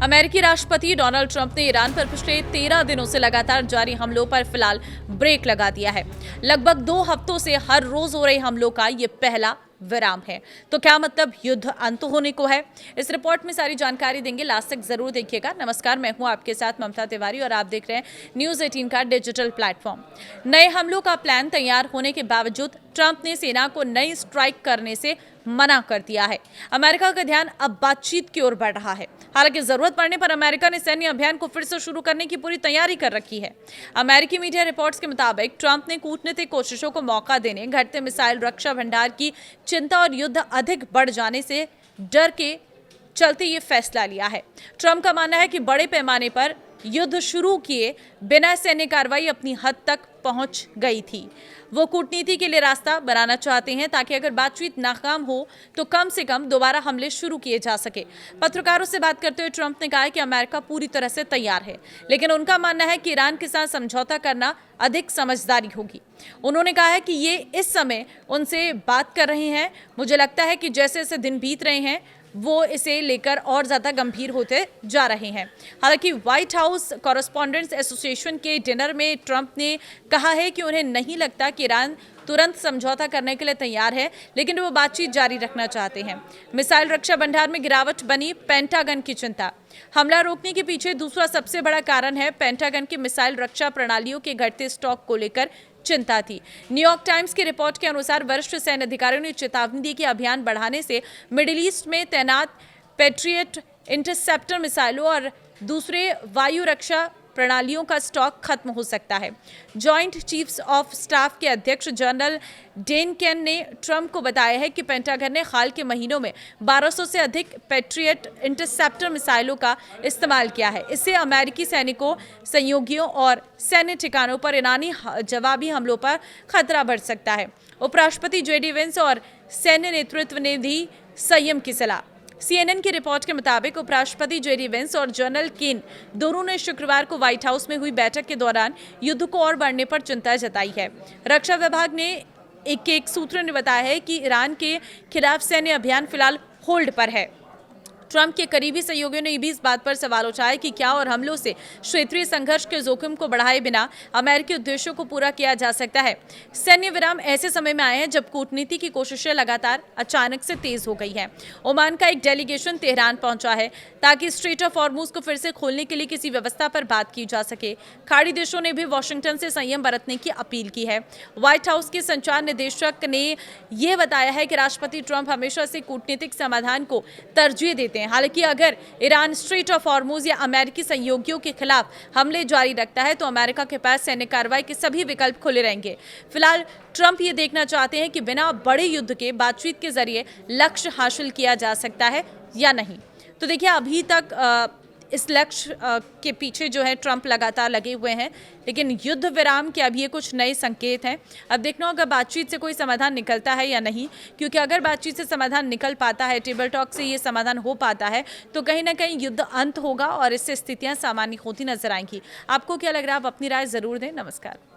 अमेरिकी राष्ट्रपति Donald Trump ने ईरान पर पिछले 13 दिनों से लगातार जारी हमलों पर फिलहाल ब्रेक लगा दिया है। लगभग 2 हफ्तों से हर रोज हो रहे हमलों का ये पहला विराम है। तो क्या मतलब युद्ध अंत होने को है? इस रिपोर्ट में सारी जानकारी देंगे, लास्ट तक जरूर देखिएगा। नमस्कार, मैं हूं आपके साथ ममता तिवारी और आप देख रहे हैं न्यूज़ 18 का डिजिटल प्लेटफॉर्म। नए हमलों का प्लान तैयार होने के बावजूद ट्रंप ने सेना को नई स्ट्राइक करने से मना कर दिया है। अमेरिका का ध्यान अब बातचीत की ओर बढ़ रहा है। हालांकि जरूरत पड़ने पर अमेरिका ने सैन्य अभियान को फिर से शुरू करने की पूरी तैयारी कर रखी है। अमेरिकी मीडिया रिपोर्ट्स के मुताबिक ट्रंप ने कूटनीतिक कोशिशों को मौका देने, घटते मिसाइल रक्षा भंडार की चिंता और युद्ध अधिक बढ़ जाने से डर के चलते ये फैसला लिया है। ट्रंप का मानना है कि बड़े पैमाने पर युद्ध शुरू किए बिना सैन्य कार्रवाई अपनी हद तक पहुंच गई थी। वो कूटनीति के लिए रास्ता बनाना चाहते हैं ताकि अगर बातचीत नाकाम हो तो कम से कम दोबारा हमले शुरू किए जा सके। पत्रकारों से बात करते हुए ट्रंप ने कहा कि अमेरिका पूरी तरह से तैयार है, लेकिन उनका मानना है कि ईरान के साथ समझौता करना अधिक समझदारी होगी। उन्होंने कहा है कि ये इस समय उनसे बात कर रहे हैं। मुझे लगता है कि जैसे जैसे दिन बीत रहे हैं वो इसे लेकर और ज्यादा गंभीर होते जा रहे हैं। हालांकि व्हाइट हाउस कॉरेस्पॉन्डेंट्स एसोसिएशन के डिनर में ट्रंप ने कहा है कि उन्हें नहीं लगता कि ईरान तुरंत समझौता करने के लिए तैयार है, लेकिन वो बातचीत जारी रखना चाहते हैं। मिसाइल रक्षा भंडार में गिरावट बनी पेंटागन की चिंता। हमला रोकने के पीछे दूसरा सबसे बड़ा कारण है पेंटागन की मिसाइल रक्षा प्रणालियों के घटते स्टॉक को लेकर चिंता थी। न्यूयॉर्क टाइम्स की रिपोर्ट के अनुसार वरिष्ठ सैन्य अधिकारियों ने चेतावनी दी कि अभियान बढ़ाने से मिडिल ईस्ट में तैनात पेट्रियट इंटरसेप्टर मिसाइलों और दूसरे वायु रक्षा प्रणालियों का स्टॉक खत्म हो सकता है। जॉइंट चीफ्स ऑफ स्टाफ के अध्यक्ष जनरल डेन केन ने ट्रंप को बताया है कि पेंटागन ने हाल के महीनों में 1200 से अधिक पेट्रियट इंटरसेप्टर मिसाइलों का इस्तेमाल किया है। इससे अमेरिकी सैनिकों, सहयोगियों और सैन्य ठिकानों पर ईरानी जवाबी हमलों पर खतरा बढ़ सकता है। उपराष्ट्रपति जेडी वेंस और सैन्य नेतृत्व ने दी संयम की सलाह। CNN की रिपोर्ट के मुताबिक उपराष्ट्रपति जेडी वेंस और जनरल केन दोनों ने शुक्रवार को व्हाइट हाउस में हुई बैठक के दौरान युद्ध को और बढ़ने पर चिंता जताई है। रक्षा विभाग ने एक सूत्र ने बताया है कि ईरान के खिलाफ सैन्य अभियान फिलहाल होल्ड पर है। ट्रंप के करीबी सहयोगियों ने भी इस बात पर सवाल उठाया कि क्या और हमलों से क्षेत्रीय संघर्ष के जोखिम को बढ़ाए बिना अमेरिकी उद्देश्यों को पूरा किया जा सकता है। सैन्य विराम ऐसे समय में आए हैं जब कूटनीति की कोशिशें लगातार अचानक से तेज हो गई हैं। ओमान का एक डेलीगेशन तेहरान पहुंचा है ताकि स्ट्रेट ऑफ हॉर्मुज को फिर से खोलने के लिए किसी व्यवस्था पर बात की जा सके। खाड़ी देशों ने भी वॉशिंगटन से संयम बरतने की अपील की है। व्हाइट हाउस के संचार निदेशक ने यह बताया है कि राष्ट्रपति ट्रंप हमेशा से कूटनीतिक समाधान को तरजीह देते हैं। हालांकि अगर ईरान स्ट्रेट ऑफ हॉर्मुज या अमेरिकी सहयोगियों के खिलाफ हमले जारी रखता है तो अमेरिका के पास सैन्य कार्रवाई के सभी विकल्प खुले रहेंगे। फिलहाल ट्रंप ये देखना चाहते हैं कि बिना बड़े युद्ध के बातचीत के जरिए लक्ष्य हासिल किया जा सकता है या नहीं। तो देखिए, अभी तक इस लक्ष्य के पीछे जो है ट्रंप लगातार लगे हुए हैं, लेकिन युद्ध विराम के अब ये कुछ नए संकेत हैं। अब देखना होगा बातचीत से कोई समाधान निकलता है या नहीं, क्योंकि अगर बातचीत से समाधान निकल पाता है, टेबल टॉक से ये समाधान हो पाता है, तो कहीं ना कहीं युद्ध अंत होगा और इससे स्थितियां सामान्य होती नजर आएंगी। आपको क्या लग रहा है? आप अपनी राय जरूर दें। नमस्कार।